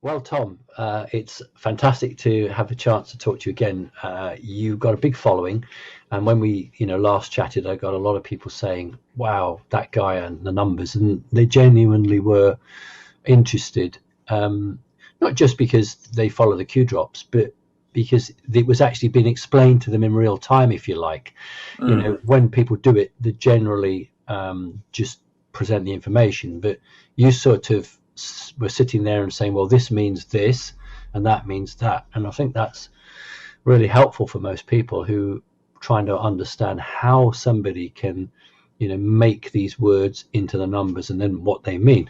Well, Tom, it's fantastic to have a chance to talk to you again. You've got a big following, and when we, last chatted, I got a lot of people saying, "Wow, that guy and the numbers," and they genuinely were interested. Not just because they follow the Q drops, but because it was actually being explained to them in real time, if you like. When people do it, they generally just present the information, but you sort of were sitting there and saying, well, this means this and that means that. And I think that's really helpful for most people who are trying to understand how somebody can, make these words into the numbers and then what they mean.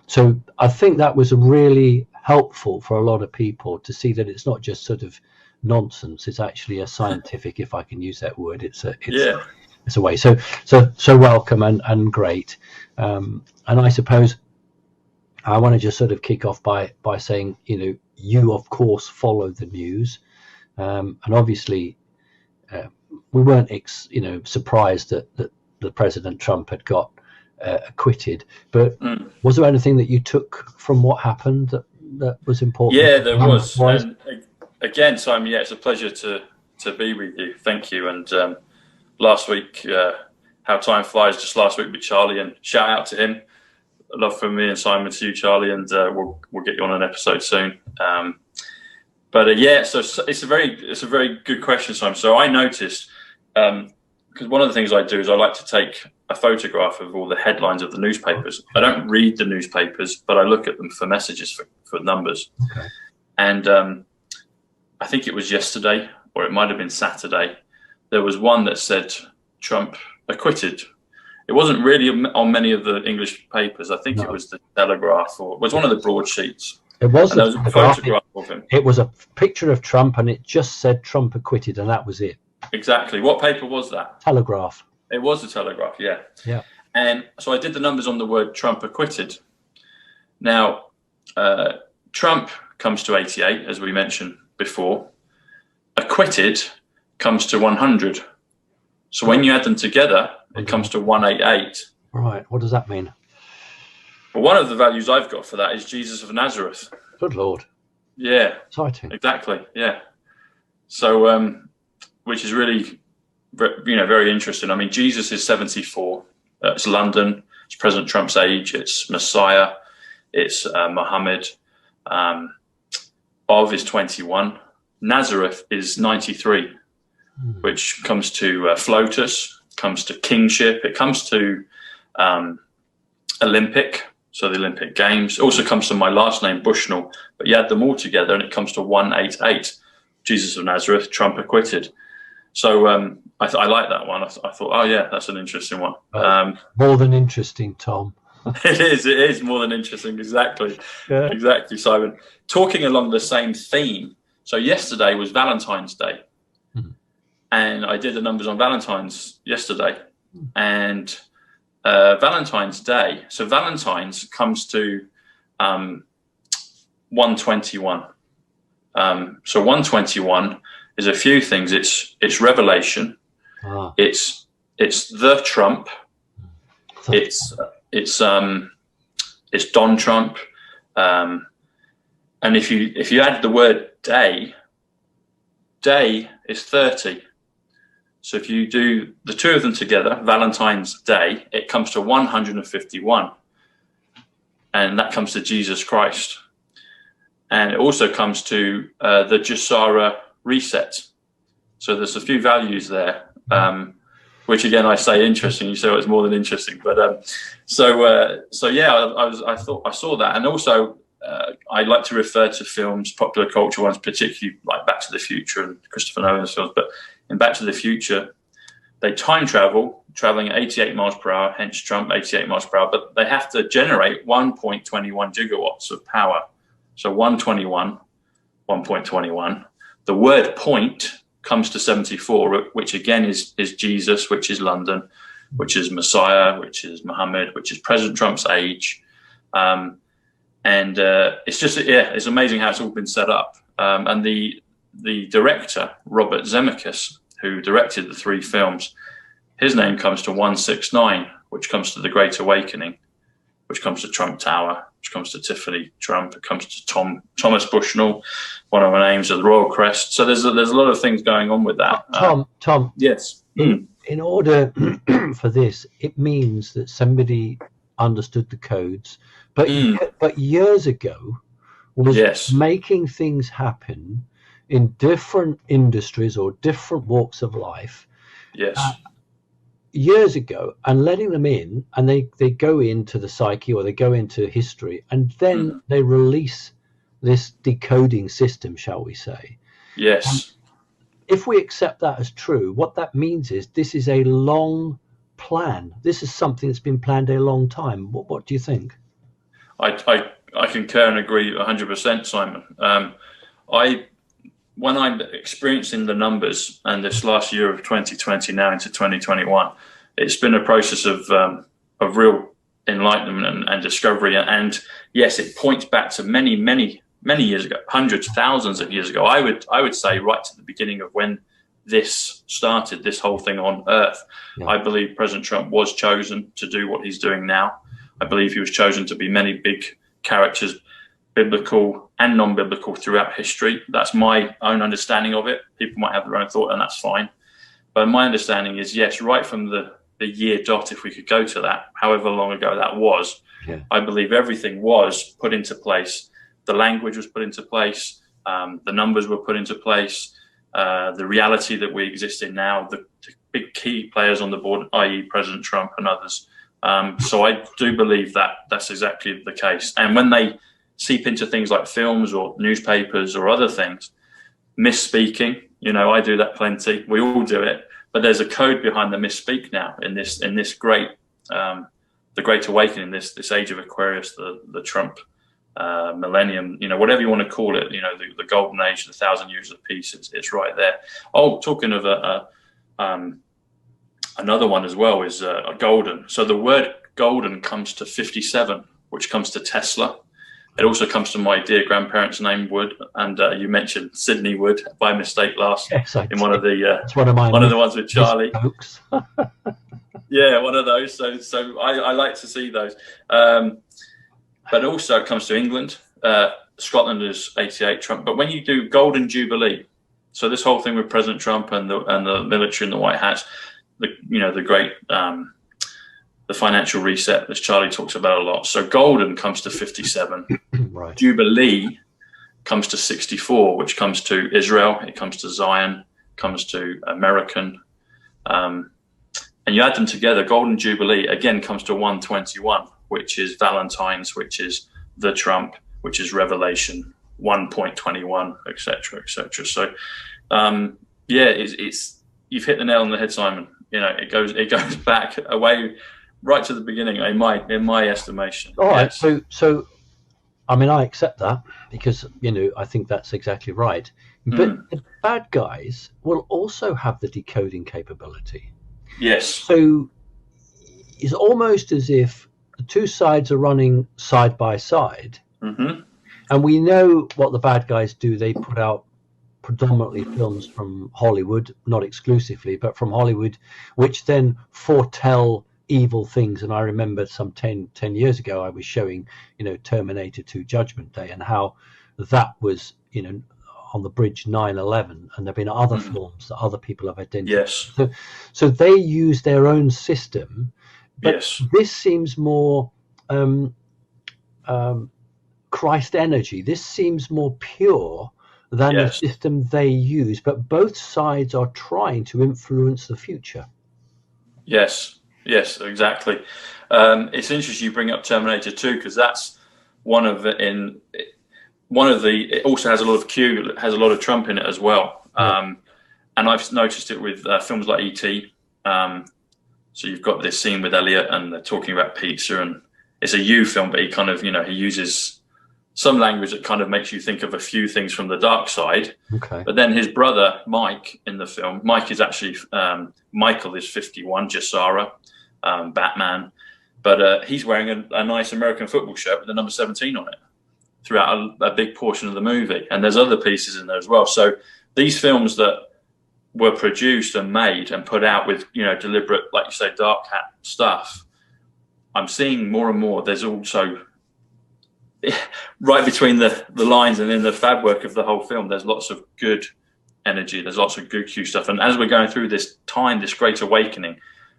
So I think that was really helpful for a lot of people to see that it's not just sort of nonsense. It's actually a scientific, if I can use that word. It's a way. So welcome and great. And I suppose I want to just sort of kick off by saying, you of course follow the news, and obviously we weren't surprised that the President Trump had got acquitted. But was there anything that you took from what happened that was important? Yeah, there was. And again, Simon, it's a pleasure to be with you. Thank you. And last week, how time flies. Just last week with Charlie, and shout out to him. Love from me and Simon to you, Charlie, and we'll get you on an episode soon. So it's a very good question, Simon. So I noticed, because one of the things I do is I like to take a photograph of all the headlines of the newspapers. I don't read the newspapers, but I look at them for messages, for numbers. Okay. And I think it was yesterday, or it might have been Saturday, there was one that said Trump acquitted. It wasn't really on many of the English papers. I think it was the Telegraph, or it was one of the broadsheets. It was. There was a photograph of him. It was a picture of Trump, and it just said Trump acquitted, and that was it. Exactly. What paper was that? Telegraph. It was the Telegraph, yeah. Yeah. And so I did the numbers on the word Trump acquitted. Now, Trump comes to 88, as we mentioned before. Acquitted comes to 100. So when you add them together, it comes to 188. Right. What does that mean? Well, one of the values I've got for that is Jesus of Nazareth. Good Lord. Yeah. Exciting. Exactly. Yeah. So, which is really, very interesting. I mean, Jesus is 74. It's London. It's President Trump's age. It's Messiah. It's Muhammad. Of is 21. Nazareth is 93, which comes to FLOTUS. Comes to kingship, it comes to Olympic, so the Olympic Games. It also comes to my last name, Bushnel, but you add them all together and it comes to 188, Jesus of Nazareth, Trump acquitted. So I like that one. I thought, oh yeah, that's an interesting one. More than interesting, Tom. It is more than interesting, exactly. Yeah. Exactly, Simon. Talking along the same theme, so yesterday was Valentine's Day. And I did the numbers on Valentine's yesterday. And Valentine's Day, so Valentine's comes to 121. So 121 is a few things. It's revelation. It's the Trump. It's Don Trump. And if you add the word day is 30. So if you do the two of them together, Valentine's Day, it comes to 151. And that comes to Jesus Christ. And it also comes to the Jasara reset. So there's a few values there, which again, I say interesting. You say it's more than interesting. But I thought I saw that. And also I like to refer to films, popular culture ones, particularly like Back to the Future and Christopher Nolan's films. But in Back to the Future, they time traveling at 88 miles per hour, hence Trump, 88 miles per hour, but they have to generate 1.21 gigawatts of power. So 1.21. The word point comes to 74, which again is Jesus, which is London, which is Messiah, which is Muhammad, which is President Trump's age. It's amazing how it's all been set up. And the director, Robert Zemeckis, who directed the three films, his name comes to 169, which comes to the Great Awakening, which comes to Trump Tower, which comes to Tiffany Trump, it comes to Thomas Bushnell, one of my names, the Royal Crest. So there's a lot of things going on with that. Tom. Yes. In order for this, it means that somebody understood the codes, but years ago was making things happen in different industries or different walks of life. Yes. Years ago, and letting them in, and they go into the psyche or they go into history, and then they release this decoding system, shall we say. Yes. If we accept that as true, what that means is this is a long plan. This is something that's been planned a long time. What do you think? I concur and agree 100%, Simon. When I'm experiencing the numbers, and this last year of 2020 now into 2021, it's been a process of real enlightenment and discovery. And yes, it points back to many years ago, hundreds, thousands of years ago. I would say right to the beginning of when this started, this whole thing on Earth. Yeah. I believe President Trump was chosen to do what he's doing now. I believe he was chosen to be many big characters, biblical and non-biblical, throughout history. That's my own understanding of it. People might have their own thought, and that's fine. But my understanding is, yes, right from the year dot, if we could go to that, however long ago that was, I believe everything was put into place. The language was put into place. The numbers were put into place. The reality that we exist in now, the big key players on the board, i.e. President Trump and others. So I do believe that that's exactly the case. And when they seep into things like films or newspapers or other things, misspeaking, I do that plenty. We all do it. But there's a code behind the misspeak now in this great, the Great Awakening, this age of Aquarius, the Trump millennium, whatever you want to call it, the golden age, the 1,000 years of peace, it's right there. Oh, talking of another one as well is a golden. So the word golden comes to 57, which comes to Tesla. It also comes to my dear grandparents' name, Wood, and you mentioned Sydney Wood by mistake in one of the one of the ones with Charlie. Yeah, one of those. So I like to see those. But also it comes to England. Scotland is 88 Trump. But when you do Golden Jubilee, so this whole thing with President Trump and the military and the white hats, the great the financial reset, as Charlie talks about a lot. So golden comes to 57. Right. Jubilee comes to 64, which comes to Israel. It comes to Zion, comes to American. And you add them together, Golden Jubilee again comes to 121, which is Valentine's, which is the Trump, which is Revelation 1.21, etc., etc. So, it's you've hit the nail on the head, Simon. It goes back away right to the beginning, in my estimation. All right. So, I mean, I accept that because I think that's exactly right. But the bad guys will also have the decoding capability. Yes. So it's almost as if the two sides are running side by side. Mm-hmm. And we know what the bad guys do. They put out predominantly films from Hollywood, not exclusively, but from Hollywood, which then foretell evil things. And I remember some 10 years ago, I was showing, Terminator 2 Judgment Day and how that was, on the bridge 9/11, and there have been other films that other people have identified. Yes. So they use their own system, but this seems more Christ energy. This seems more pure than the system they use, but both sides are trying to influence the future. Yes, exactly. It's interesting you bring up Terminator 2 because that's one of the. It also has a lot of Q, it has a lot of Trump in it as well. And I've noticed it with films like E.T. So you've got this scene with Elliot and they're talking about pizza, and it's a U film, but he kind of, he uses some language that kind of makes you think of a few things from the dark side. Okay. But then his brother, Mike, in the film, Mike is actually, Michael is 51, Jasara, Batman. But he's wearing a nice American football shirt with the number 17 on it throughout a big portion of the movie. And there's other pieces in there as well. So these films that were produced and made and put out with, deliberate, like you say, dark hat stuff, I'm seeing more and more. There's also right between the lines and in the fabric of the whole film, there's lots of good energy. There's lots of good Q stuff. And as we're going through this time, this great awakening,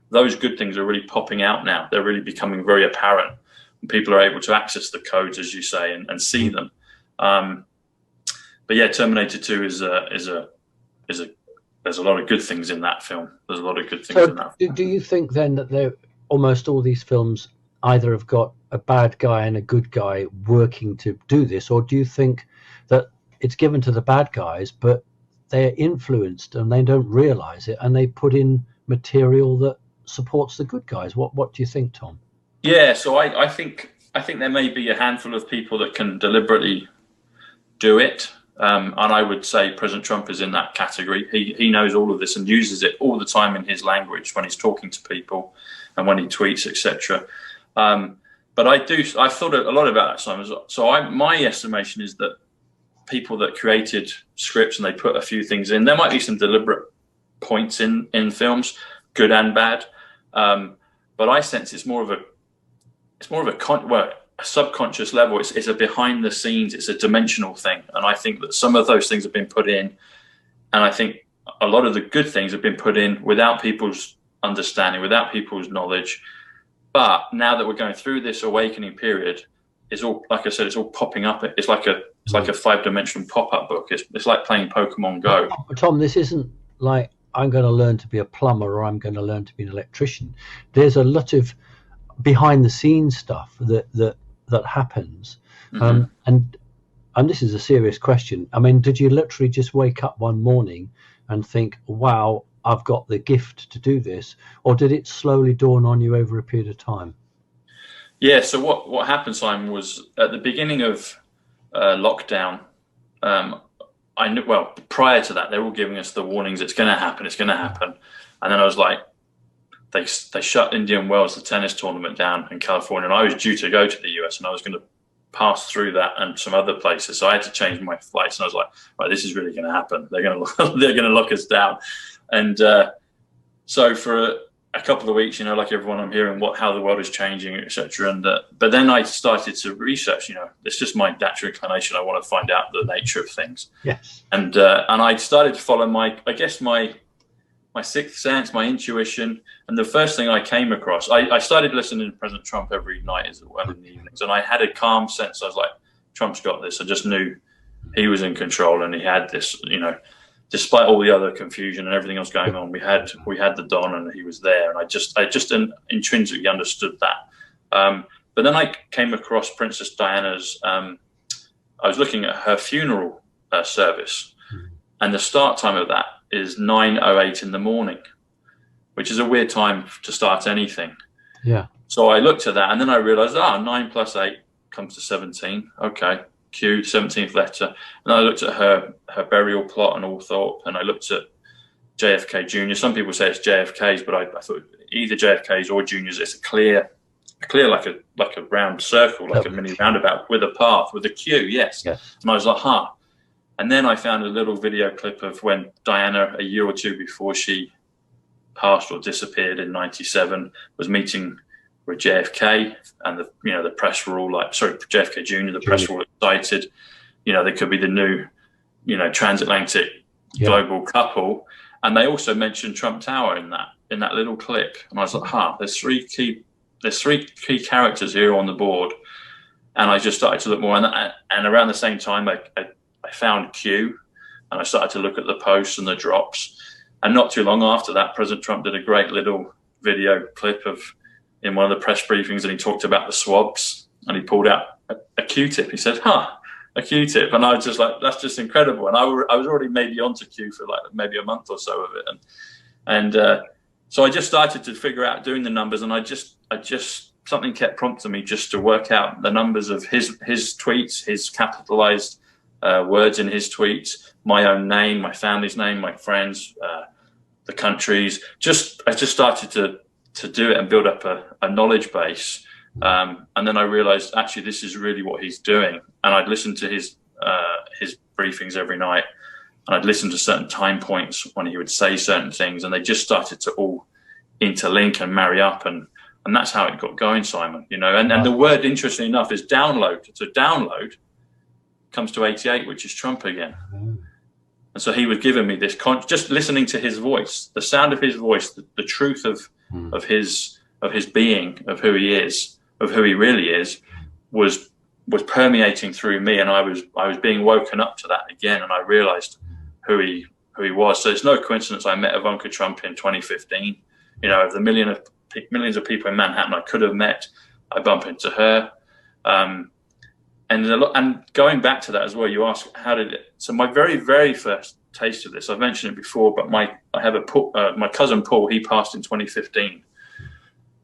those good things are really popping out now. They're really becoming very apparent. And people are able to access the codes, as you say, and see them. But yeah, Terminator 2 is a there's a lot of good things in that film. There's a lot of good things in that film. Do you think then that almost all these films either have got a bad guy and a good guy working to do this, or do you think that it's given to the bad guys, but they're influenced and they don't realize it, and they put in material that supports the good guys? What do you think, Tom? Yeah, so I think there may be a handful of people that can deliberately do it. And I would say President Trump is in that category. He knows all of this and uses it all the time in his language when he's talking to people and when he tweets, etc. But I've thought a lot about that, Simon. So my estimation is that people that created scripts and they put a few things in, there might be some deliberate points in films, good and bad. But I sense it's more of a subconscious level. It's a behind the scenes, it's a dimensional thing. And I think that some of those things have been put in, and I think a lot of the good things have been put in without people's understanding, without people's knowledge. But now that we're going through this awakening period, it's all, like I said, it's all popping up. It's like a 5-dimensional pop-up book. It's like playing Pokemon Go. Tom, this isn't like I'm going to learn to be a plumber or I'm going to learn to be an electrician. There's a lot of behind the scenes stuff that happens. Mm-hmm. And this is a serious question. I mean, did you literally just wake up one morning and think, wow, I've got the gift to do this? Or did it slowly dawn on you over a period of time? Yeah, so what happened, Simon, was at the beginning of lockdown, I knew, well, prior to that, they were all giving us the warnings, it's going to happen. And then I was like, they shut Indian Wells, the tennis tournament, down in California, and I was due to go to the US, and I was going to pass through that and some other places. So I had to change my flights, and I was like, right, this is really going to happen. They're going to lock us down. And so for a couple of weeks, like everyone, I'm hearing how the world is changing, etc. And but then I started to research. It's just my natural inclination. I want to find out the nature of things. Yes. And I started to follow my sixth sense, my intuition. And the first thing I came across, I started listening to President Trump every night as well in the evenings, and I had a calm sense. I was like, Trump's got this. I just knew he was in control, and he had this. Despite all the other confusion and everything else going on, we had the Don, and he was there, and I just intrinsically understood that. But then I came across Princess Diana's. I was looking at her funeral service, and the start time of that is 9:08 in the morning, which is a weird time to start anything. Yeah. So I looked at that, and then I realized, 9 + 8 comes to 17. Okay. Q, 17th letter. And I looked at her burial plot and all thought, and I looked at JFK Jr. Some people say it's JFK's, but I thought either JFK's or Jr.'s. It's a clear like a round circle, like a mini roundabout with a path, with a Q, yes. And I was like, And then I found a little video clip of when Diana, a year or two before she passed or disappeared in 97, was meeting with JFK, and the press were all like, sorry, JFK Jr. The press were all excited. They could be the new, transatlantic global couple, and they also mentioned Trump Tower in that little clip. And I was like, there's three key characters here on the board, and I just started to look more. And around the same time, I found Q, and I started to look at the posts and the drops. And not too long after that, President Trump did a great little video clip in one of the press briefings, and he talked about the swabs, and he pulled out a Q-tip. He said, a Q-tip. And I was just like, that's just incredible. And I was already maybe onto Q for like maybe a month or so of it. And so I just started to figure out doing the numbers, and I just something kept prompting me just to work out the numbers of his tweets, his capitalized words in his tweets, my own name, my family's name, my friends, the countries. I just started to do it and build up a knowledge base. And then I realized, actually, this is really what he's doing. And I'd listen to his briefings every night, and I'd listen to certain time points when he would say certain things, and they just started to all interlink and marry up. And And that's how it got going, Simon. And the word, interestingly enough, is download. So download comes to 88, which is Trump again. And so he was giving me this, just listening to his voice, the sound of his voice, the truth of his being, of who he is, of who he really is, was permeating through me, and I was being woken up to that again, and I realized who he was. So it's no coincidence I met Ivanka Trump in 2015. Of the millions of people in Manhattan I could have met, I bump into her. And going back to that as well, you ask, how did it? So my very, very first taste of this, I've mentioned it before, but my cousin Paul, he passed in 2015,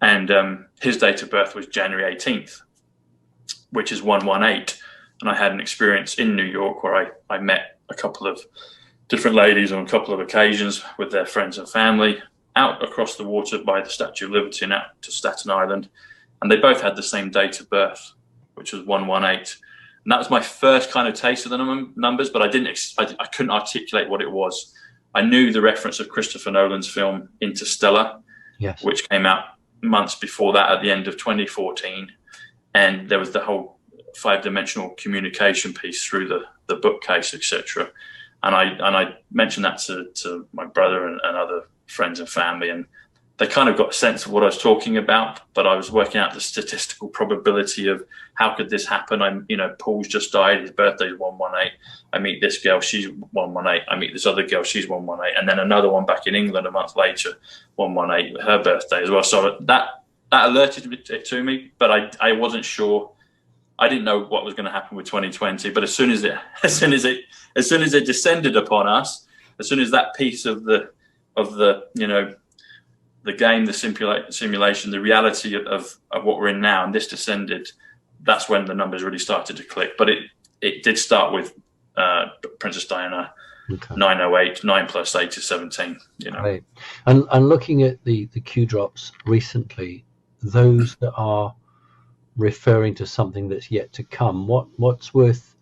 and his date of birth was January 18th, which is 118. And I had an experience in New York where I met a couple of different ladies on a couple of occasions with their friends and family out across the water by the Statue of Liberty and out to Staten Island, and they both had the same date of birth, which was 118. And that was my first kind of taste of the numbers, but I couldn't articulate what it was. I knew the reference of Christopher Nolan's film Interstellar, yes, which came out months before that at the end of 2014. And there was the whole 5-dimensional communication piece through the bookcase, etc. And I mentioned that to my brother and other friends and family, and they kind of got a sense of what I was talking about, but I was working out the statistical probability of how could this happen. Paul's just died, his birthday is 118. I meet this girl, she's 118. I meet this other girl, she's 118. And then another one back in England a month later, 118, her birthday as well. So that alerted it to me, but I wasn't sure. I didn't know what was going to happen with 2020, but as soon as it descended upon us, as soon as that piece of the game, the simulation, the reality of what we're in now, and this descended, that's when the numbers really started to click. But it did start with Princess Diana, okay. 908, 9 plus 8 is 17. Right. And looking at the Q drops recently, those that are referring to something that's yet to come, what's worth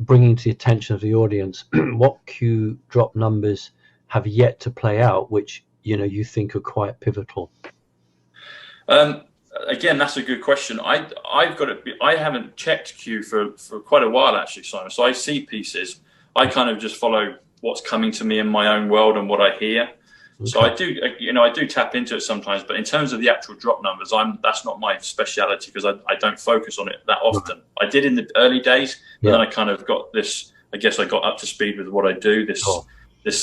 bringing to the attention of the audience? What Q drop numbers have yet to play out, which you think are quite pivotal? Again, that's a good question. I haven't checked Q for quite a while actually, Simon. So I see pieces. I kind of just follow what's coming to me in my own world and what I hear. Okay. So I do tap into it sometimes, but in terms of the actual drop numbers, that's not my speciality, because I don't focus on it that often. Right. I did in the early days, but then I kind of got this. I guess I got up to speed with what I do. This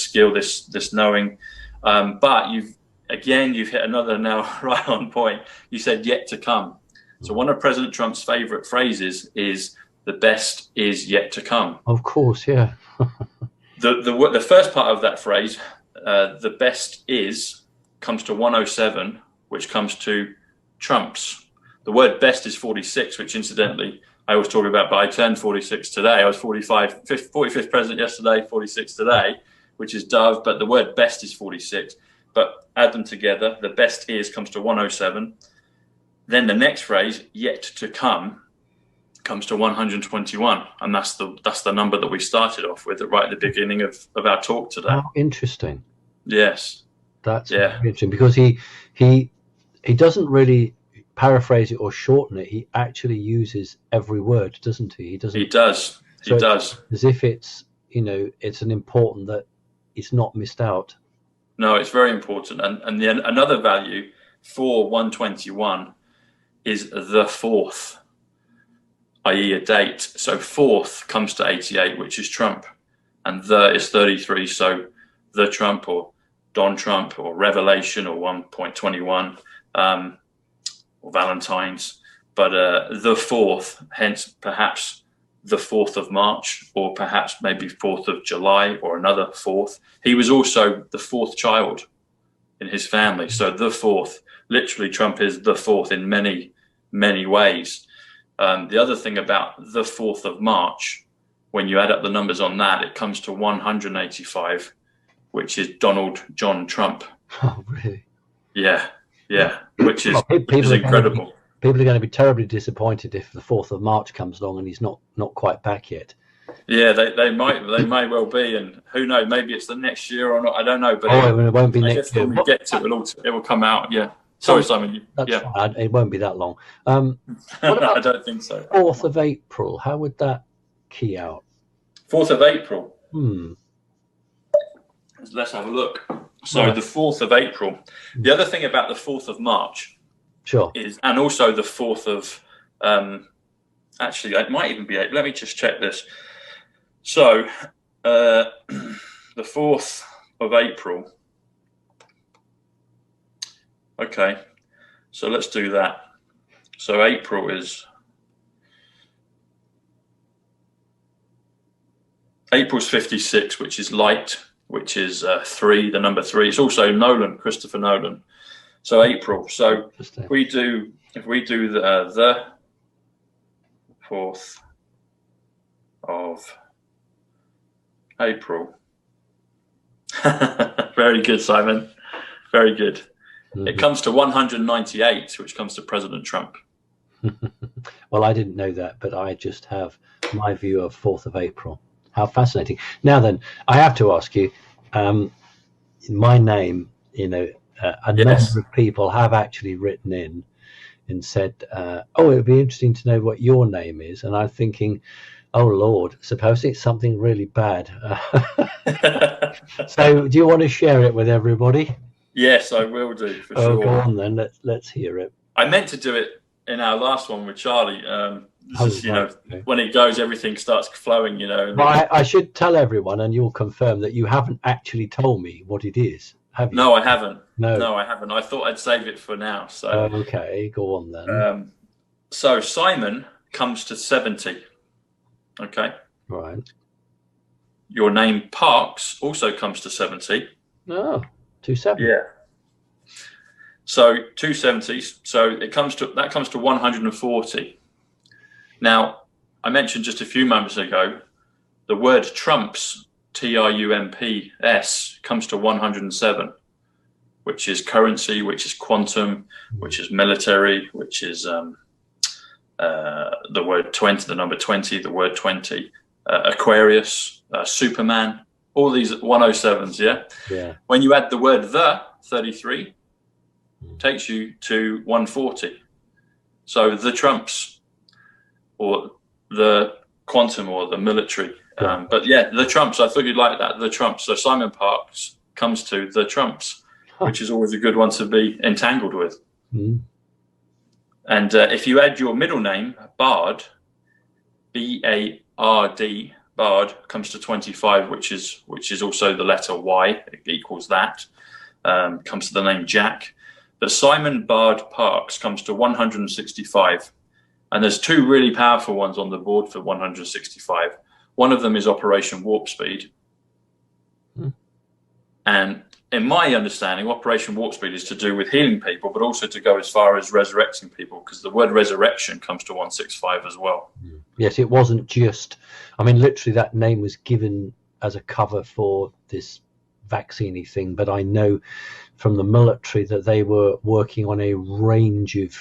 skill, this knowing. But you've hit another nail right on point. You said yet to come. So one of President Trump's favorite phrases is the best is yet to come. Of course, yeah. The first part of that phrase, the best is, comes to 107, which comes to Trump's. The word best is 46, which incidentally I always talk about, but I turned 46 today. I was 45th president yesterday, 46 today, which is Dove, but the word best is 46. But add them together, the best is comes to 107. Then the next phrase, yet to come, comes to 121. And that's the number that we started off with right at the beginning of our talk today. How interesting. Yes. That's interesting, because he doesn't really paraphrase it or shorten it. He actually uses every word, doesn't he? He does. He does. As if it's, it's an important that it's not missed out. No, it's very important. And then another value for 121 is the fourth, i.e. a date. So fourth comes to 88, which is Trump. And the is 33. So the Trump or Don Trump or Revelation or 1.21 or Valentine's. But the fourth, hence perhaps the 4th of March, or perhaps maybe 4th of July, or another 4th. He was also the 4th child in his family. So the 4th, literally Trump is the 4th in many, many ways. The other thing about the 4th of March, when you add up the numbers on that, it comes to 185, which is Donald John Trump. Oh, really? Yeah, which is incredible. People are going to be terribly disappointed if the 4th of March comes along and he's not quite back yet. Yeah, they may well be, and who knows? Maybe it's the next year or not. I don't know. But it won't be next year. When we get to it, it will come out. Yeah. Sorry, Simon. That's Yeah. fine. It won't be that long. What about I don't think so. 4th of April? How would that key out? 4th of April. Hmm. Let's have a look. So the 4th of April. The other thing about the 4th of March, sure, is, and also the 4th of, actually, it might even be. Let me just check this. So, the 4th of April. Okay, so let's do that. So April's 56, which is light, which is 3, the number 3. It's also Nolan, Christopher Nolan. So April. So if we do the 4th of April. Very good, Simon. Very good. It comes to 198, which comes to President Trump. Well, I didn't know that, but I just have my view of 4th of April. How fascinating. Now then, I have to ask you, my name, a number of people have actually written in and said, oh, it would be interesting to know what your name is. And I'm thinking, oh, Lord, suppose it's something really bad. So do you want to share it with everybody? Yes, I will do, for sure. Go on then. Let's hear it. I meant to do it in our last one with Charlie. When it goes, everything starts flowing, Well, I should tell everyone, and you'll confirm that you haven't actually told me what it is, have you? No, I haven't. No, I haven't. I thought I'd save it for now. So okay, go on then. So Simon comes to 70. Okay. Right. Your name Parks also comes to 70. Oh, 270. Yeah. So 270. So that comes to 140. Now, I mentioned just a few moments ago, the word trumps, TRUMPS, comes to 107, which is currency, which is quantum, which is military, which is the word 20, the number 20, the word 20, Aquarius, Superman, all these 107s, yeah? Yeah. When you add the word the, 33, takes you to 140. So the trumps, or the quantum, or the military. Yeah. But yeah, the trumps, I thought you'd like that, the trumps. So Simon Parks comes to the trumps, which is always a good one to be entangled with. Mm. And if you add your middle name, Bard, B-A-R-D, Bard, comes to 25, which is also the letter Y, it equals that, comes to the name Jack. But Simon Bard Parks comes to 165. And there's two really powerful ones on the board for 165. One of them is Operation Warp Speed. And in my understanding, Operation Warp Speed is to do with healing people, but also to go as far as resurrecting people, because the word resurrection comes to 165 as well. Yes, it wasn't just, literally that name was given as a cover for this vaccine-y thing, but I know from the military that they were working on a range of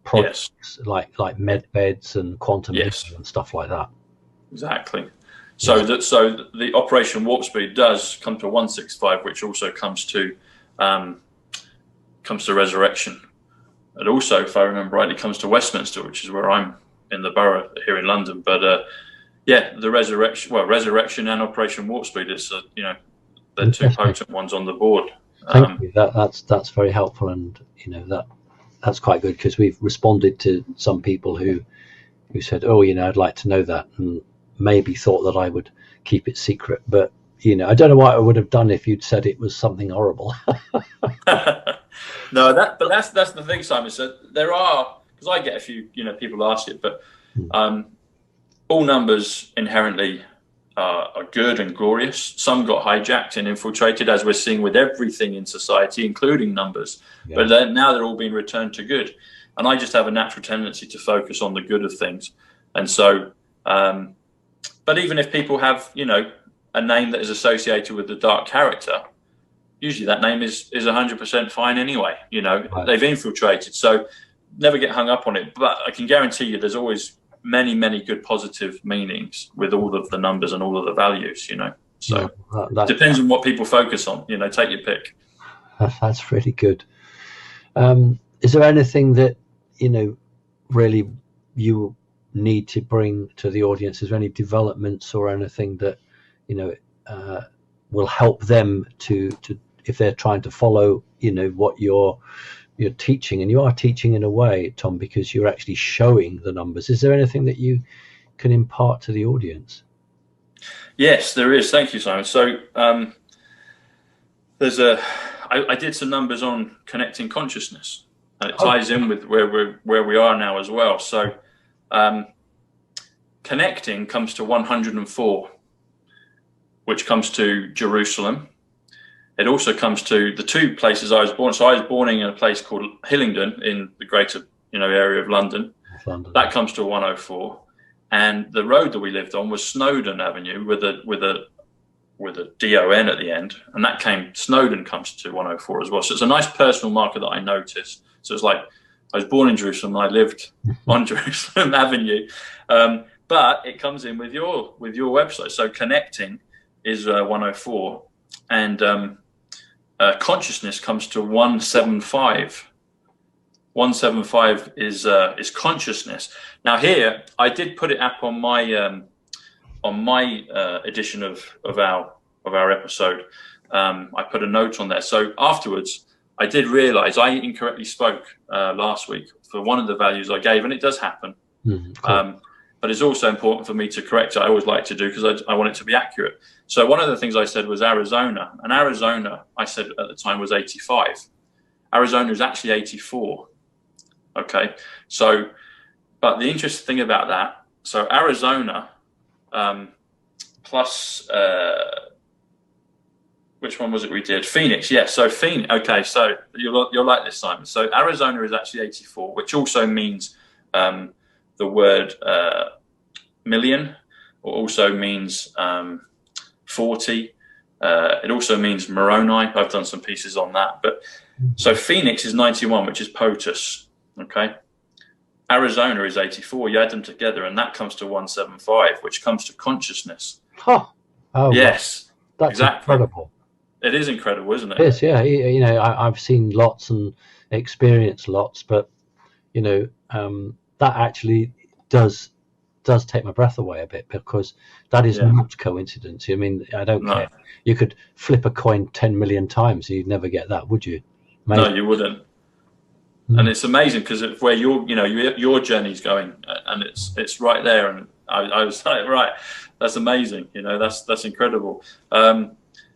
projects, like med beds and quantum and stuff like that. Exactly. So the Operation Warp Speed does come to 165, which also comes to resurrection. And also, if I remember rightly, comes to Westminster, which is where I'm in the borough here in London. But the resurrection and Operation Warp Speed is the two potent ones on the board. Thank you. That's very helpful, and that's quite good, because we've responded to some people who said, oh, I'd like to know that, and maybe thought that I would keep it secret, but I don't know what I would have done if you'd said it was something horrible. No, that's the thing, Simon. So there are, because I get a few people ask it, but all numbers inherently are good and glorious. Some got hijacked and infiltrated, as we're seeing with everything in society, including numbers. Yeah. But now they're all being returned to good. And I just have a natural tendency to focus on the good of things. And so, but even if people have, a name that is associated with the dark character, usually that name is 100% fine anyway. Right. They've infiltrated. So never get hung up on it. But I can guarantee you there's always many, many good positive meanings with all of the numbers and all of the values, So it depends on what people focus on, take your pick. That's really good. Is there anything that, really you need to bring to the audience? Is there any developments or anything that, will help them to if they're trying to follow, what you're teaching? And you are teaching in a way, Tom, because you're actually showing the numbers. Is there anything that you can impart to the audience? Yes, there is. Thank you, Simon. So I did some numbers on connecting consciousness, and it ties in with where we are now as well. So connecting comes to 104, which comes to Jerusalem. It also comes to the two places I was born. So I was born in a place called Hillingdon in the greater area of London. That comes to 104. And the road that we lived on was Snowdon Avenue with a DON at the end, and Snowdon comes to 104 as well. So it's a nice personal marker that I noticed. So it's like I was born in Jerusalem, and I lived on Jerusalem Avenue, but it comes in with your website. So connecting is 104, and consciousness comes to 175. 175 is consciousness. Now here, I did put it up on my edition of our episode. I put a note on there. So afterwards, I did realize I incorrectly spoke last week for one of the values I gave, and it does happen. Cool. But it's also important for me to correct it. I always like to do, because I want it to be accurate. So one of the things I said was Arizona, and Arizona, I said at the time, was 85. Arizona is actually 84. Okay. So, but the interesting thing about that, so Arizona plus which one was it we did? Phoenix. Yes. So Phoenix. Okay. So you'll like this, Simon. So Arizona is actually 84, which also means the word million, or also means 40. It also means Moroni. I've done some pieces on that. But so Phoenix is 91, which is POTUS. Okay. Arizona is 84. You add them together, and that comes to 175, which comes to consciousness. Huh. Oh, yes. That's exactly. Incredible. It is incredible, isn't it? It is, yeah. I've seen lots and experienced lots, but that actually does take my breath away a bit, because that is not coincidence. I mean, I don't care. You could flip a coin 10 million times, you'd never get that, would you? No, you wouldn't. And it's amazing, because it's where your journey's going, and it's right there. And I was like, right, that's amazing. That's incredible.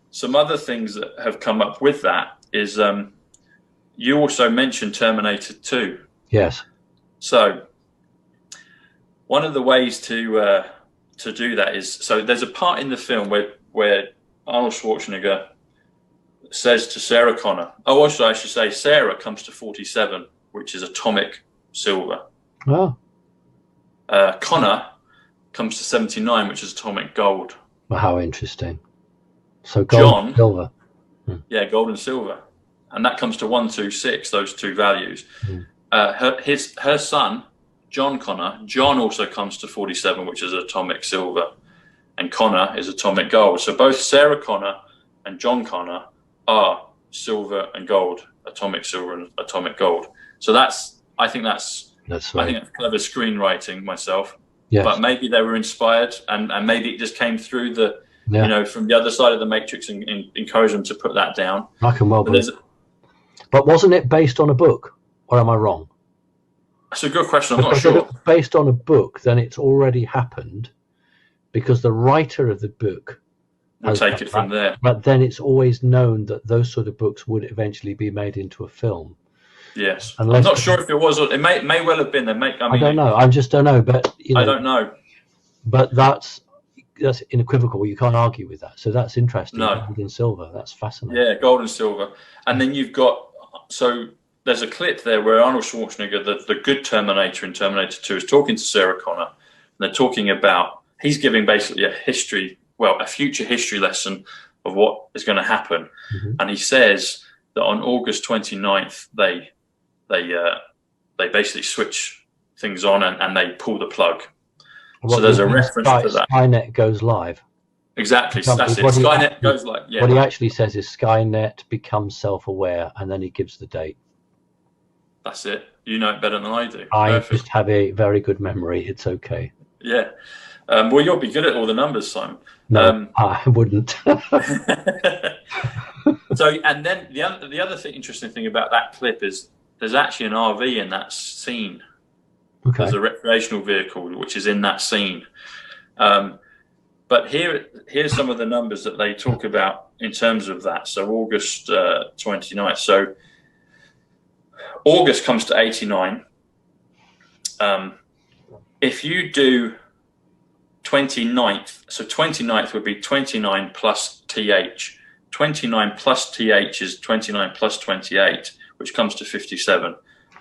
Some other things that have come up with that is you also mentioned Terminator 2. Yes. So one of the ways to do that is, so there's a part in the film where Arnold Schwarzenegger says to Sarah Connor, I should say Sarah comes to 47, which is atomic silver. Oh. Connor comes to 79, which is atomic gold. Well, how interesting. So gold and silver. Yeah, gold and silver. And that comes to 126, those two values. Her son, John Connor, John also comes to 47, which is atomic silver. And Connor is atomic gold. So both Sarah Connor and John Connor are silver and gold, atomic silver and atomic gold. So I think that's clever screenwriting myself. Yes. But maybe they were inspired, and maybe it just came through from the other side of the matrix and encouraged them to put that down. I can well believe. But wasn't it based on a book, or am I wrong? That's a good question. I'm not sure. If it's based on a book, then it's already happened, because the writer of the book will take it from there. But then it's always known that those sort of books would eventually be made into a film. Yes. I'm not sure if it was, or it may well have been. I don't know. I just don't know. But I don't know. But that's unequivocal. You can't argue with that. So that's interesting. No. Gold and silver. That's fascinating. Yeah, gold and silver. And then you've got, so there's a clip there where Arnold Schwarzenegger, the good Terminator in Terminator 2, is talking to Sarah Connor. And they're talking about, he's giving basically a future history lesson of what is going to happen. Mm-hmm. And he says that on August 29th, they basically switch things on and they pull the plug. So there's a reference to that. Skynet goes live. Exactly. That's it. Skynet goes live. Yeah. What he actually says is Skynet becomes self-aware, and then he gives the date. That's it. You know it better than I do. I Perfect. just have a very good memory. It's okay. Yeah. Well, you'll be good at all the numbers, Simon. No, I wouldn't. So, and then the other interesting thing about that clip is there's actually an RV in that scene. Okay. There's a recreational vehicle which is in that scene. But here's some of the numbers that they talk about in terms of that. So August 29th. So August comes to 89. If you do 29th, so 29th would be 29 plus TH. 29 plus TH is 29 plus 28, which comes to 57,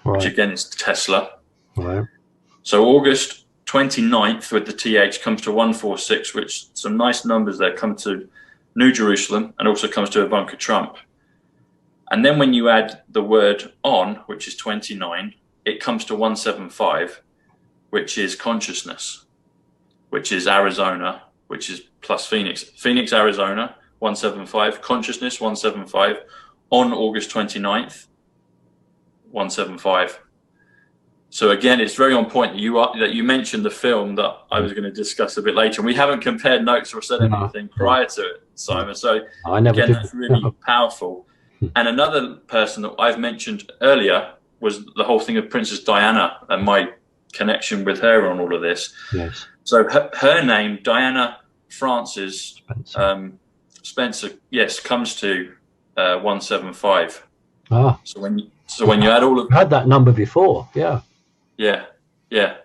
Right. which again is Tesla. Right. So August 29th with the TH comes to 146, which some nice numbers there come to New Jerusalem and also comes to Ivanka Trump. And then when you add the word on, which is 29, it comes to 175, which is consciousness, which is Arizona, which is plus Phoenix. Phoenix, Arizona, 175. Consciousness, 175. On August 29th, 175. So again, it's very on point that you mentioned the film that I was going to discuss a bit later. And we haven't compared notes or said anything prior to it, Simon. So I never again, did. that's really powerful. And another person that I've mentioned earlier was the whole thing of Princess Diana and my connection with her on all of this. Yes. So her name, Diana Frances Spencer, yes, comes to 175. Ah. So when you add all of, I had that number before. Yeah. Yeah.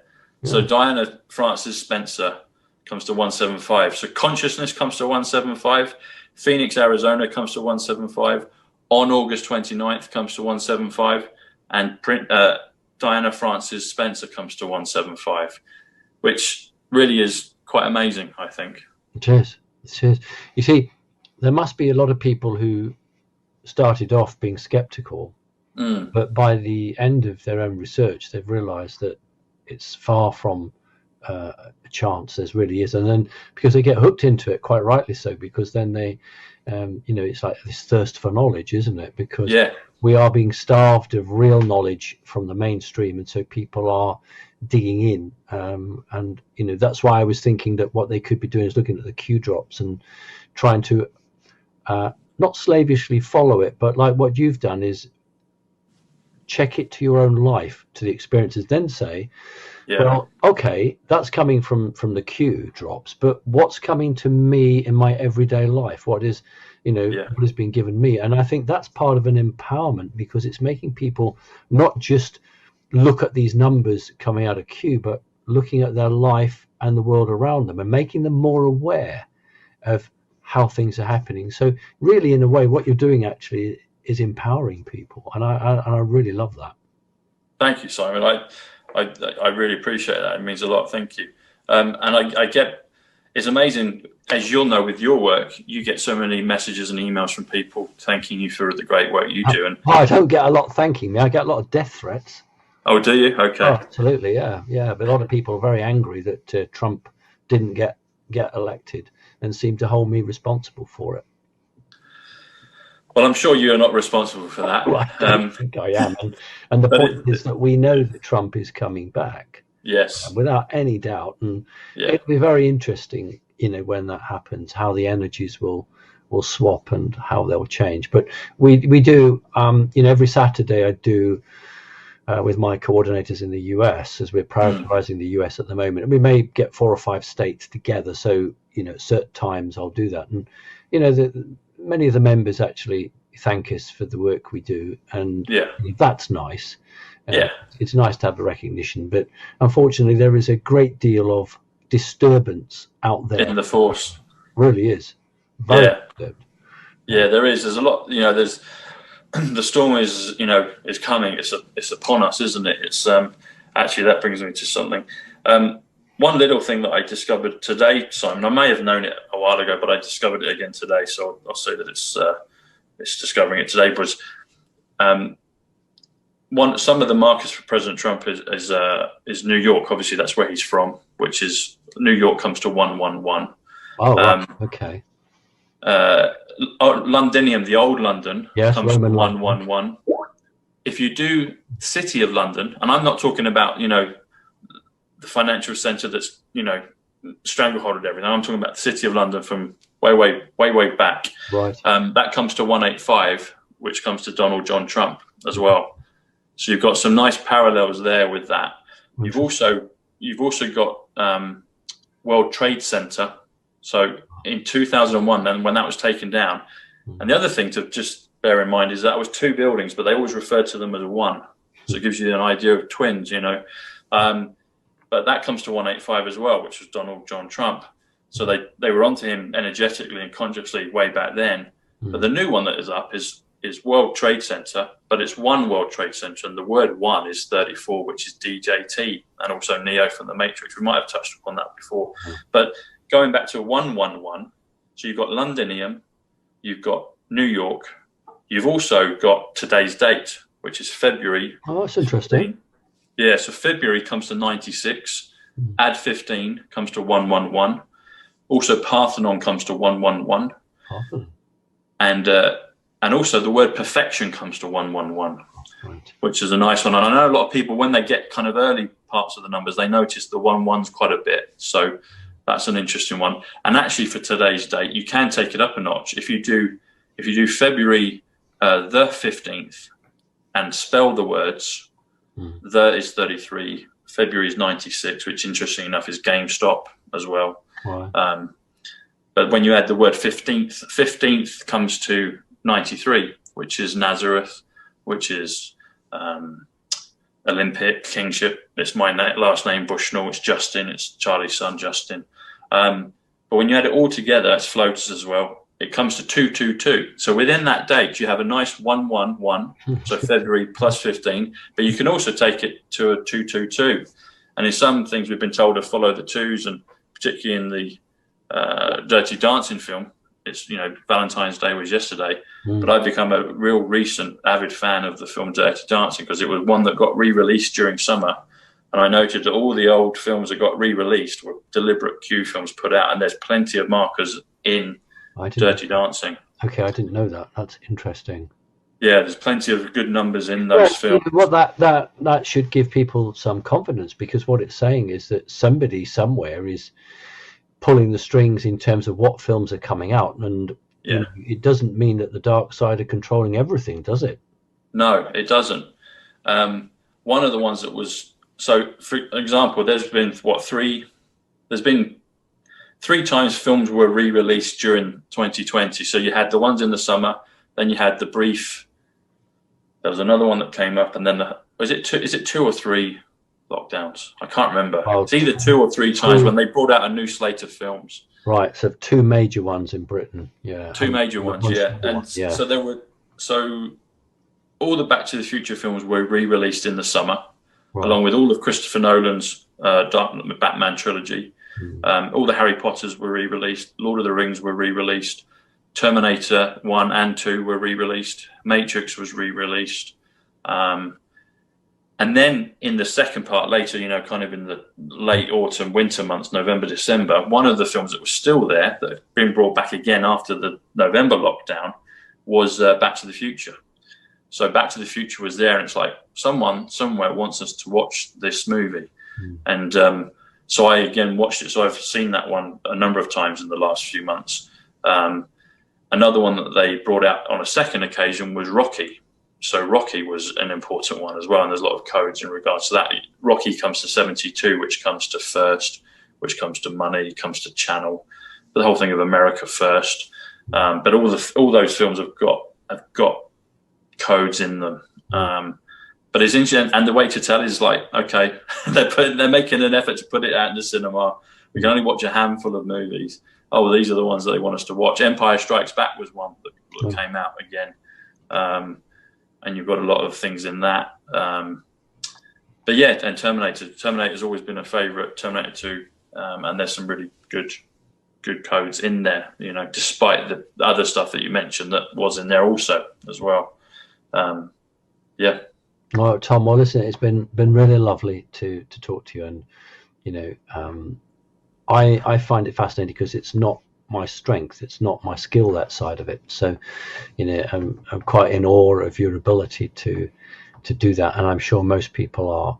So Diana Frances Spencer comes to 175. So consciousness comes to 175. Phoenix, Arizona comes to 175. On August 29th comes to 175. And Diana Frances Spencer comes to 175, which really is quite amazing, I think. It is. It is. You see, there must be a lot of people who started off being skeptical, but by the end of their own research, they've realized that it's far from a chance. There really is. And then because they get hooked into it, quite rightly so, because then they, it's like this thirst for knowledge, isn't it? Because we are being starved of real knowledge from the mainstream. And so people are digging in. And that's why I was thinking that what they could be doing is looking at the Q drops and trying to not slavishly follow it, but like what you've done is check it to your own life, to the experiences, then say, well, okay, that's coming from the Q drops, but what's coming to me in my everyday life? What is, what has been given me? And I think that's part of an empowerment, because it's making people not just look at these numbers coming out of Q, but looking at their life and the world around them and making them more aware of how things are happening. So really, in a way, what you're doing actually is empowering people, and I really love that. Thank you, Simon. I really appreciate that. It means a lot. Thank you. And I get, it's amazing, as you'll know with your work, you get so many messages and emails from people thanking you for the great work you do. And I don't get a lot thanking me. I get a lot of death threats. Oh, do you? Okay. Oh, absolutely, yeah. But a lot of people are very angry that Trump didn't get elected and seem to hold me responsible for it. Well, I'm sure you're not responsible for that. Well, I don't think I am. And the point is that we know that Trump is coming back. Yes. Without any doubt. And it'll be very interesting, when that happens, how the energies will swap and how they'll change. But we do, every Saturday I do with my coordinators in the US, as we're prioritizing the US at the moment. And we may get 4 or 5 states together. So, at certain times I'll do that. And, many of the members actually thank us for the work we do. And that's nice. It's nice to have the recognition. But unfortunately, there is a great deal of disturbance out there. In the force. Really is. Very disturbed. Yeah, there is. There's a lot, there's the storm is coming. It's upon us, isn't it? It's actually, that brings me to something. One little thing that I discovered today, Simon, I may have known it a while ago, but I discovered it again today. So I'll say that it's discovering it today. Was some of the markers for President Trump is New York. Obviously, that's where he's from. Which is New York comes to 111. Oh, wow. Okay. Londinium, the old London, comes to 111. if you do City of London, and I'm not talking about, the financial centre that's, strangleholded everything. I'm talking about the City of London from way back. Right. That comes to 185, which comes to Donald John Trump as well. So you've got some nice parallels there with that. You've also got World Trade Center. So in 2001, then when that was taken down, and the other thing to just bear in mind is that was two buildings, but they always referred to them as one. So it gives you an idea of twins, But that comes to 185 as well, which was Donald John Trump. So they were onto him energetically and consciously way back then. But the new one that is up is World Trade Center, but it's one World Trade Center, and the word one is 34, which is DJT, and also Neo from the Matrix. We might have touched upon that before. But going back to 111, so you've got Londinium, you've got New York, you've also got today's date, which is February. Oh, that's interesting. Yeah, so February comes to 96, add 15 comes to 111. Also Parthenon comes to 111. And also the word perfection comes to 111, which is a nice one. And I know a lot of people, when they get kind of early parts of the numbers, they notice the 11's quite a bit. So that's an interesting one. And actually for today's date, you can take it up a notch. If you do February the 15th and spell the words, the is 33, February is 96, which interesting enough is GameStop as well. Wow. But when you add the word 15th comes to 93, which is Nazareth, which is Olympic, Kingship. It's my last name, Bushnel. It's Justin. It's Charlie's son, Justin. But when you add it all together, it's floaters as well. It comes to 222. So within that date, you have a nice 111. So February plus 15. But you can also take it to a 222. And in some things we've been told to follow the twos, and particularly in the Dirty Dancing film, it's, Valentine's Day was yesterday. But I've become a real recent avid fan of the film Dirty Dancing because it was one that got re-released during summer. And I noted that all the old films that got re-released were deliberate Q films put out, and there's plenty of markers in Dirty Dancing. Okay, I didn't know that. That's interesting. Yeah, there's plenty of good numbers in those films. Well, that should give people some confidence, because what it's saying is that somebody somewhere is pulling the strings in terms of what films are coming out, and it doesn't mean that the dark side are controlling everything, does it? No, it doesn't. One of the ones that was, so for example, there's been three times films were re-released during 2020. So you had the ones in the summer, then you had the brief. There was another one that came up, and then is it two or three lockdowns? I can't remember. It's either 2 or 3 times when they brought out a new slate of films. Right. So 2 major ones in Britain. Yeah. 2 major ones. Yeah. And so all the Back to the Future films were re-released in the summer, along with all of Christopher Nolan's Batman trilogy. All the Harry Potters were re-released. Lord of the Rings were re-released. Terminator 1 and 2 were re-released. Matrix was re-released. And then in the second part, later, kind of in the late autumn, winter months, November, December, one of the films that was still there, that had been brought back again after the November lockdown, was Back to the Future. So Back to the Future was there, and it's like someone somewhere wants us to watch this movie. And so I again watched it. So I've seen that one a number of times in the last few months. Another one that they brought out on a second occasion was Rocky. So Rocky was an important one as well, and there's a lot of codes in regards to that. Rocky comes to 72, which comes to first, which comes to money, comes to channel, the whole thing of America first. But all those films have got codes in them. But it's interesting, and the way to tell is like, okay, they're making an effort to put it out in the cinema. We can only watch a handful of movies. Oh, well, these are the ones that they want us to watch. Empire Strikes Back was one that came out again. And you've got a lot of things in that. But yeah, and Terminator's always been a favorite, Terminator 2. And there's some really good codes in there, despite the other stuff that you mentioned that was in there also as well. Yeah. Well, Tom, well, listen, it's been really lovely to talk to you, and I find it fascinating because it's not my strength, it's not my skill, that side of it. So I'm quite in awe of your ability to do that, and I'm sure most people are.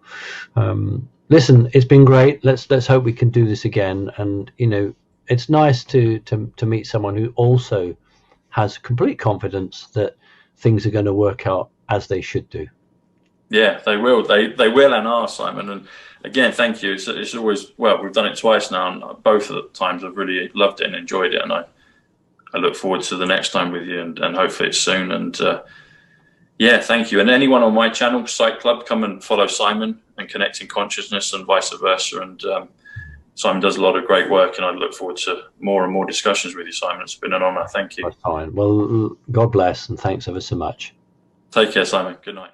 Listen, it's been great. Let's hope we can do this again. And it's nice to meet someone who also has complete confidence that things are going to work out as they should do. Yeah, they will. They will and are, Simon. And again, thank you. It's always, well, we've done it twice now, and both of the times I've really loved it and enjoyed it. And I look forward to the next time with you, and hopefully it's soon. And yeah, thank you. And anyone on my channel, Psych Club, come and follow Simon and Connecting Consciousness and vice versa. And Simon does a lot of great work, and I look forward to more and more discussions with you, Simon. It's been an honor. Thank you. That's fine. Well, God bless, and thanks ever so much. Take care, Simon. Good night.